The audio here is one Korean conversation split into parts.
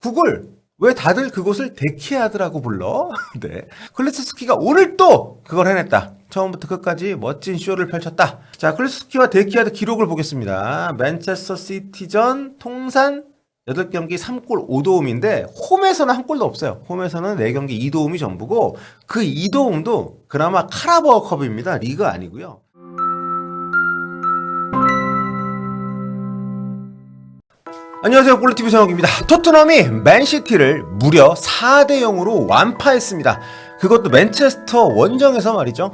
구글 왜 다들 그곳을 데키야드라고 불러? 네. 클리스스키가 오늘 또 그걸 해냈다. 처음부터 끝까지 멋진 쇼를 펼쳤다. 자, 클리스스키와 데키야드 기록을 보겠습니다. 맨체스터 시티전 통산 8경기 3골 5도움인데 홈에서는 한 골도 없어요. 홈에서는 4경기 2도움이 전부고 그 2도움도 그나마 카라바오컵입니다. 리그 아니고요. 안녕하세요, 꿀리TV 정욱입니다. 토트넘이 맨시티를 무려 4대0으로 완파했습니다. 그것도 맨체스터 원정에서 말이죠.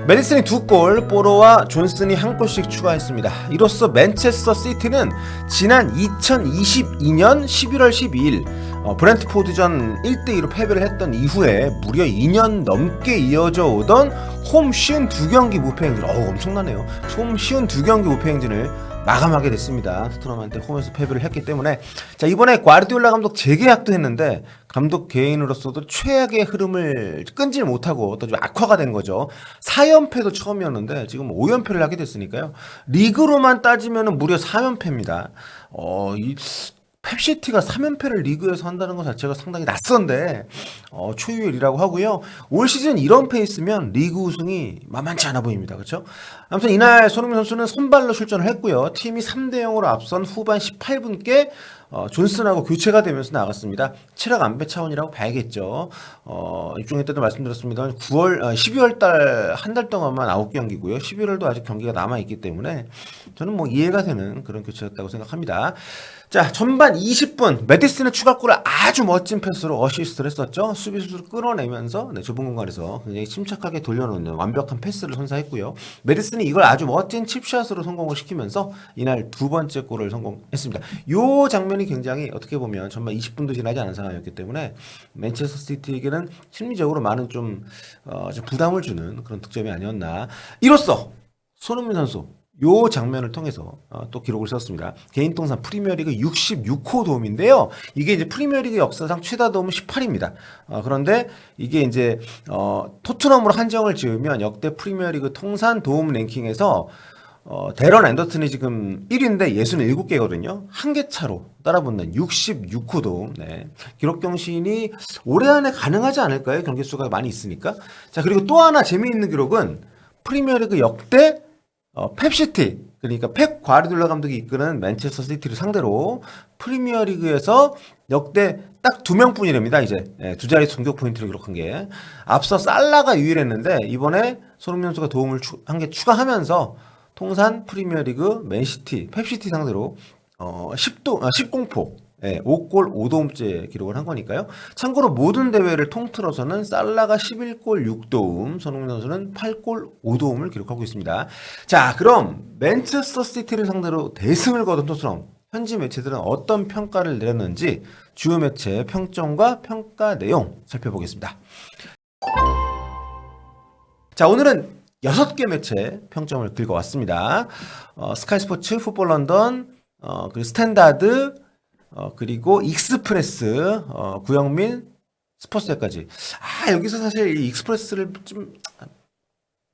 메디슨이 2골, 보로와 존슨이 1골씩 추가했습니다. 이로써 맨체스터 시티는 지난 2022년 11월 12일 브렌트포드전 1대2로 패배를 했던 이후에 무려 2년 넘게 이어져 오던 홈 쉬운 2경기 무패행진, 엄청나네요. 홈 쉬운 2경기 무패행진을 마감하게 됐습니다. 토트넘한테 홈에서 패배를 했기 때문에. 자, 이번에 과르디올라 감독 재계약도 했는데 감독 개인으로서도 최악의 흐름을 끊질 못하고 또 좀 악화가 된 거죠. 4연패도 처음이었는데 지금 5연패를 하게 됐으니까요. 리그로만 따지면 무려 4연패입니다. 이 펩시티가 3연패를 리그에서 한다는 것 자체가 상당히 낯선데 초유일이라고 하고요. 올 시즌 이런 페이스면 리그 우승이 만만치 않아 보입니다. 그렇죠? 아무튼 이날 손흥민 선수는 선발로 출전을 했고요. 팀이 3대0으로 앞선 후반 18분께 존슨하고 교체가 되면서 나갔습니다. 체력 안배 차원이라고 봐야겠죠. 입중회 때도 말씀드렸습니다. 12월 달 한 달 동안만 9경기고요. 11월도 아직 경기가 남아있기 때문에 저는 뭐 이해가 되는 그런 교체였다고 생각합니다. 자, 전반 20분 메디슨의 추가골을 아주 멋진 패스로 어시스트를 했었죠. 수비수를 끌어내면서 좁은 공간에서 굉장히 침착하게 돌려놓는 완벽한 패스를 선사했고요. 메디슨이 이걸 아주 멋진 칩샷으로 성공을 시키면서 이날 두 번째 골을 성공했습니다. 이 장면이 굉장히 어떻게 보면 전반 20분도 지나지 않은 상황이었기 때문에 맨체스터 시티에게는 심리적으로 많은 좀 부담을 주는 그런 득점이 아니었나. 이로써 손흥민 선수 요 장면을 통해서 또 기록을 세웠습니다. 개인 통산 프리미어리그 66호 도움인데요. 이게 이제 프리미어리그 역사상 최다 도움은 18입니다. 그런데 이게 이제 토트넘으로 한정을 지으면 역대 프리미어리그 통산 도움 랭킹에서 데런 앤더슨이 지금 1위인데 67개거든요. 한 개 차로 따라붙는 66호 도움. 네. 기록 경신이 올해 안에 가능하지 않을까요? 경기 수가 많이 있으니까. 자, 그리고 또 하나 재미있는 기록은 프리미어리그 역대 펩시티, 그러니까 펩 과르디올라 감독이 이끄는 맨체스터 시티를 상대로 프리미어리그에서 역대 딱 2명뿐이랍니다. 이제 두 자리 공격 포인트를 기록한 게. 앞서 살라가 유일했는데 이번에 손흥민 선수가 도움을 한 개 추가하면서 통산 프리미어리그 맨시티, 펩시티 상대로 10공포 5골 5도움째 기록을 한 거니까요. 참고로 모든 대회를 통틀어서는 살라가 11골 6도움, 손흥민 선수는 8골 5도움을 기록하고 있습니다. 자, 그럼 맨체스터 시티를 상대로 대승을 거둔 토트넘, 현지 매체들은 어떤 평가를 내렸는지 주요 매체 평점과 평가 내용 살펴보겠습니다. 자, 오늘은 6개 매체 평점을 긁어왔습니다. 스카이스포츠, 풋볼 런던, 그리고 스탠다드, 그리고 익스프레스, 구영민, 스포츠대까지. 여기서 사실 이 익스프레스를 좀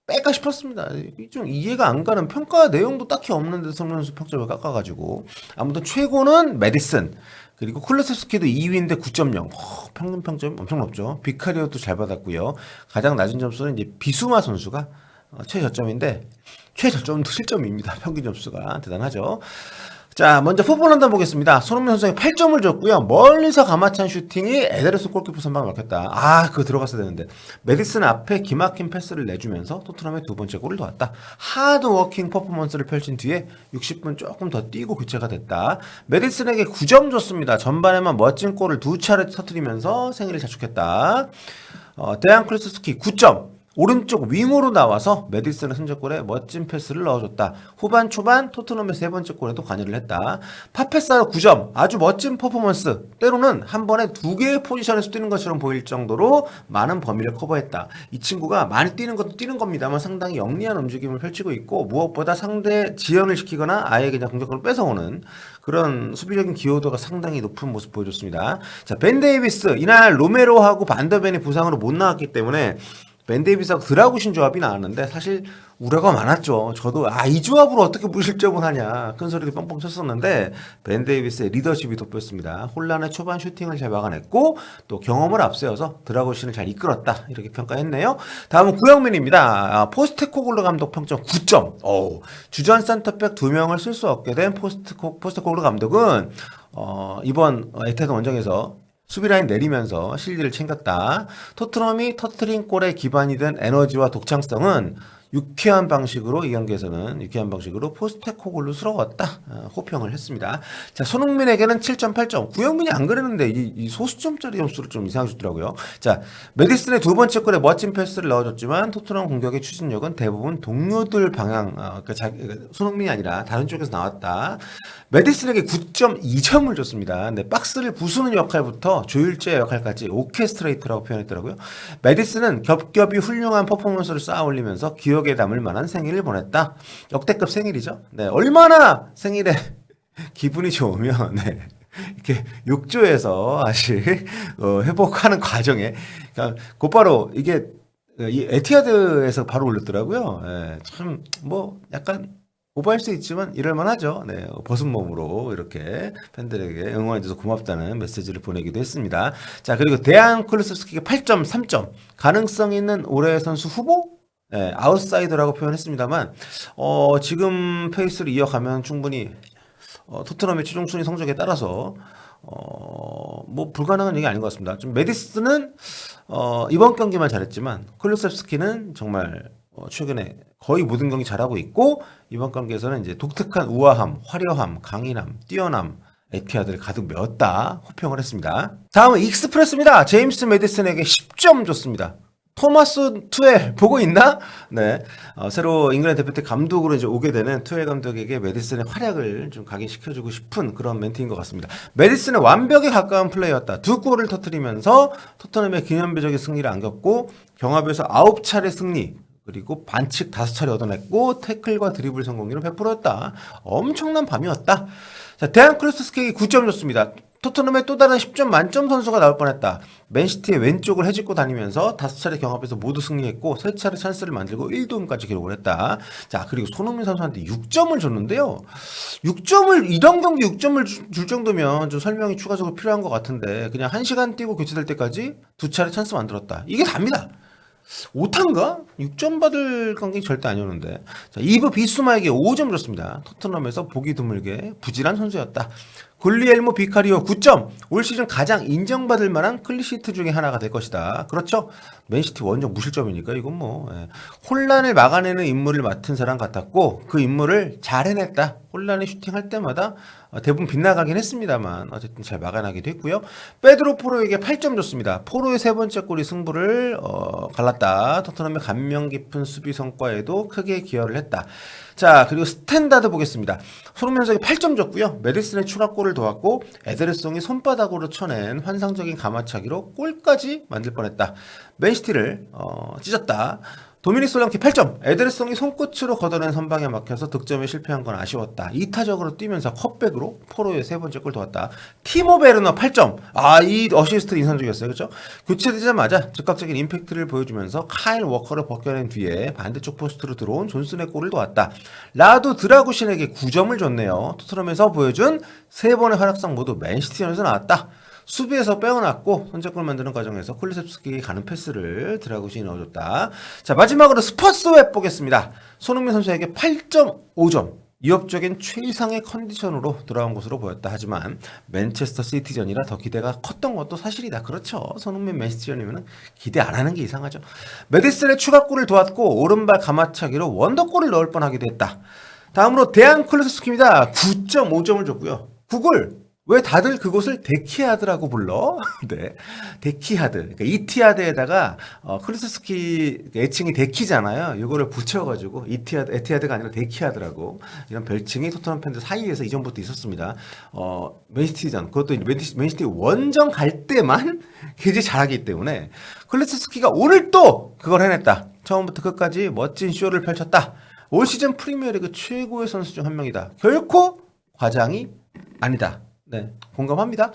뺄까 싶었습니다. 좀 이해가 안 가는 평가 내용도 딱히 없는데 손흥민 선수 평점을 깎아가지고. 아무튼 최고는 메디슨. 그리고 쿨레스키도 2위인데 9.0. 평균 평점이 엄청 높죠. 비카리오도 잘 받았고요. 가장 낮은 점수는 이제 비수마 선수가 최저점인데 최저점도 7점입니다. 평균 점수가 대단하죠. 자, 먼저 풋볼 런던 보겠습니다. 손흥민 선수에게 8점을 줬고요. 멀리서 가마찬 슈팅이 에데르슨 골키퍼 선방을 막혔다. 그거 들어갔어야 되는데. 메디슨 앞에 기막힌 패스를 내주면서 토트넘의 두 번째 골을 넣었다. 하드워킹 퍼포먼스를 펼친 뒤에 60분 조금 더 뛰고 교체가 됐다. 메디슨에게 9점 줬습니다. 전반에만 멋진 골을 두 차례 터뜨리면서 생일을 자축했다. 데안 클리스스키 9점. 오른쪽 윙으로 나와서 메디슨의 선제골에 멋진 패스를 넣어줬다. 후반 초반 토트넘의 세 번째 골에도 관여를 했다. 파페사로 9점. 아주 멋진 퍼포먼스. 때로는 한 번에 두 개의 포지션에서 뛰는 것처럼 보일 정도로 많은 범위를 커버했다. 이 친구가 많이 뛰는 것도 뛰는 겁니다만 상당히 영리한 움직임을 펼치고 있고 무엇보다 상대 지연을 시키거나 아예 그냥 공격권을 뺏어오는 그런 수비적인 기여도가 상당히 높은 모습 보여줬습니다. 자, 벤 데이비스. 이날 로메로하고 반더벤이 부상으로 못 나왔기 때문에 벤 데이비스하고 드라구신 조합이 나왔는데 사실 우려가 많았죠. 저도 이 조합으로 어떻게 무실점을 하냐 큰 소리를 뻥뻥 쳤었는데 벤 데이비스의 리더십이 돋보였습니다. 혼란의 초반 슈팅을 잘 막아냈고 또 경험을 앞세워서 드라구신을 잘 이끌었다 이렇게 평가했네요. 다음은 구영민입니다. 포스테코글루 감독 평점 9점. 주전 센터백 2명을 쓸 수 없게 된 포스테코글루 감독은 이번 에테드 원정에서 수비라인 내리면서 실리를 챙겼다. 토트넘이 터트린 골의 기반이 된 에너지와 독창성은 유쾌한 방식으로 이 경기에서는 유쾌한 방식으로 포스테코글루스러웠다 호평을 했습니다. 자, 손흥민에게는 7점, 8점. 구영민이 안 그랬는데 이 소수점짜리 점수를 좀 이상하게 줬더라고요. 자, 메디슨의 두 번째 골에 멋진 패스를 넣어줬지만 토트넘 공격의 추진력은 대부분 동료들 방향, 손흥민이 아니라 다른 쪽에서 나왔다. 메디슨에게 9.2점을 줬습니다. 근데 박스를 부수는 역할부터 조율제 역할까지 오케스트레이터라고 표현했더라고요. 메디슨은 겹겹이 훌륭한 퍼포먼스를 쌓아 올리면서 기억에 남을 만한 생일을 보냈다. 역대급 생일이죠. 네, 얼마나 생일에 기분이 좋으면 이렇게 욕조에서 사실 회복하는 과정에 그러니까 곧바로 이게 이 에티하드에서 바로 올렸더라고요. 참 뭐 약간 오버할 수 있지만 이럴만하죠. 네, 벗은 몸으로 이렇게 팬들에게 응원해줘서 고맙다는 메시지를 보내기도 했습니다. 자, 그리고 데안 쿨루셉스키가 8점, 3점. 가능성 있는 올해의 선수 후보? 네, 아웃사이더라고 표현했습니다만 지금 페이스를 이어가면 충분히 토트넘의 최종 순위 성적에 따라서 뭐 불가능한 얘기 아닌 것 같습니다. 좀 메디스는 이번 경기만 잘했지만 쿨루셉스키는 정말 최근에 거의 모든 경기 잘하고 있고 이번 경기에서는 이제 독특한 우아함, 화려함, 강인함, 뛰어남 에티하드를 가득 메웠다 호평을 했습니다. 다음은 익스프레스입니다. 제임스 메디슨에게 10점 줬습니다. 토마스 투엘 보고 있나? 네, 새로 잉글랜드 대표팀 감독으로 이제 오게 되는 투엘 감독에게 메디슨의 활약을 좀 각인시켜주고 싶은 그런 멘트인 것 같습니다. 메디슨은 완벽에 가까운 플레이였다. 두 골을 터뜨리면서 토트넘의 기념비적인 승리를 안겼고 경합에서 9차례 승리 그리고 반칙 5차례 얻어냈고 태클과 드리블 성공률은 100%였다. 엄청난 밤이었다. 자, 데안 쿨루셉스키에게 9점 줬습니다. 토트넘의 또 다른 10점 만점 선수가 나올 뻔했다. 맨시티의 왼쪽을 헤집고 다니면서 5차례 경합에서 모두 승리했고 3차례 찬스를 만들고 1도움까지 기록을 했다. 자, 그리고 손흥민 선수한테 6점을 줬는데요. 6점을 이런 경기 6점을 줄 정도면 좀 설명이 추가적으로 필요한 것 같은데 그냥 1시간 뛰고 교체될 때까지 2차례 찬스 만들었다. 이게 답니다. 오탄가? 6점 받을 관계 절대 아니었는데. 자, 이브 비수마에게 5점 줬습니다. 토트넘에서 보기 드물게 부진한 선수였다. 굴리엘모 비카리오 9점. 올 시즌 가장 인정받을 만한 클리시트 중에 하나가 될 것이다. 그렇죠? 맨시티 원정 무실점이니까 이건 뭐 혼란을 막아내는 임무를 맡은 사람 같았고 그 임무를 잘 해냈다. 혼란의 슈팅할 때마다 대부분 빗나가긴 했습니다만 어쨌든 잘 막아나기도 했고요. 페드로 포로에게 8점 줬습니다. 포로의 세 번째 골이 승부를 갈랐다. 토트넘의 감명 깊은 수비 성과에도 크게 기여를 했다. 자, 그리고 스탠다드 보겠습니다. 손흥민 선수에게 8점 줬고요. 메디슨의 추가골을 도왔고 에드레송이 손바닥으로 쳐낸 환상적인 가마차기로 골까지 만들 뻔했다. 맨시티를 찢었다. 도미닉 솔랑키 8점. 에드레송이 손끝으로 걷어낸 선방에 막혀서 득점에 실패한 건 아쉬웠다. 이타적으로 뛰면서 컵백으로 포로의 세 번째 골 도왔다. 티모 베르너 8점. 이 어시스트 인상적이었어요. 그렇죠? 교체되자마자 즉각적인 임팩트를 보여주면서 카일 워커를 벗겨낸 뒤에 반대쪽 포스트로 들어온 존슨의 골을 도왔다. 라두 드라구신에게 9점을 줬네요. 토트넘에서 보여준 세 번의 활약상 모두 맨시티전에서 나왔다. 수비에서 빼어났고 선제골 만드는 과정에서 쿨루셉스키에게 가는 패스를 드라구신이 넣어줬다. 자, 마지막으로 스퍼스 웹 보겠습니다. 손흥민 선수에게 8.5점. 위협적인 최상의 컨디션으로 돌아온 것으로 보였다. 하지만 맨체스터 시티전이라 더 기대가 컸던 것도 사실이다. 그렇죠. 손흥민 맨시티전이면 기대 안 하는 게 이상하죠. 메디슨의 추가골을 도왔고 오른발 가마차기로 원더골을 넣을 뻔하기도 했다. 다음으로 데안 쿨루셉스키입니다. 9.5점을 줬고요. 구글 왜 다들 그곳을 데키하드라고 불러? 네, 데키하드. 그러니까 이티하드에다가 쿨루셉스키 애칭이 데키잖아요. 이거를 붙여가지고 에티하드가 아니라 데키하드라고 이런 별칭이 토트넘 팬들 사이에서 이전부터 있었습니다. 맨시티전 그것도 맨시티 원정 갈 때만 굉장히 잘하기 때문에 쿨루셉스키가 오늘 또 그걸 해냈다. 처음부터 끝까지 멋진 쇼를 펼쳤다. 올 시즌 프리미어리그 최고의 선수 중 한 명이다. 결코 과장이 아니다. 네, 공감합니다.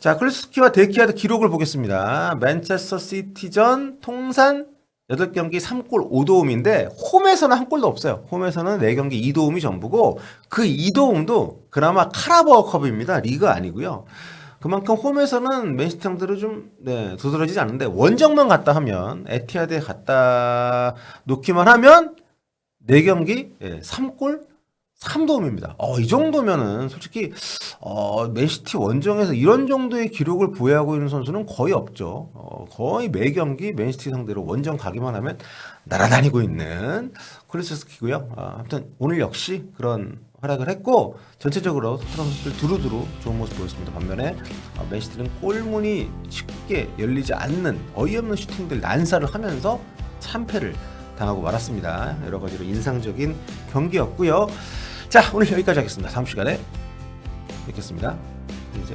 자, 쿨루셉스키와 데키하드 기록을 보겠습니다. 맨체스터 시티전 통산 8경기 3골 5도움인데 홈에서는 한 골도 없어요. 홈에서는 4경기 2도움이 전부고 그 2도움도 그나마 카라바오컵입니다. 리그 아니고요. 그만큼 홈에서는 맨시티 상대로 좀 두드러지지 않는데 원정만 갔다 하면 에티하드에 갔다 놓기만 하면 4경기 3골 3도움입니다. 이 정도면은 솔직히 맨시티 원정에서 이런 정도의 기록을 보유하고 있는 선수는 거의 없죠. 거의 매 경기 맨시티 상대로 원정 가기만 하면 날아다니고 있는 쿠리스키고요. 아무튼 오늘 역시 그런 활약을 했고 전체적으로 토트넘 선수들 두루두루 좋은 모습 보였습니다. 반면에 맨시티는 골문이 쉽게 열리지 않는 어이없는 슈팅들 난사를 하면서 참패를 당하고 말았습니다. 여러 가지로 인상적인 경기였고요. 자, 오늘 여기까지 하겠습니다. 다음 시간에 뵙겠습니다. 이제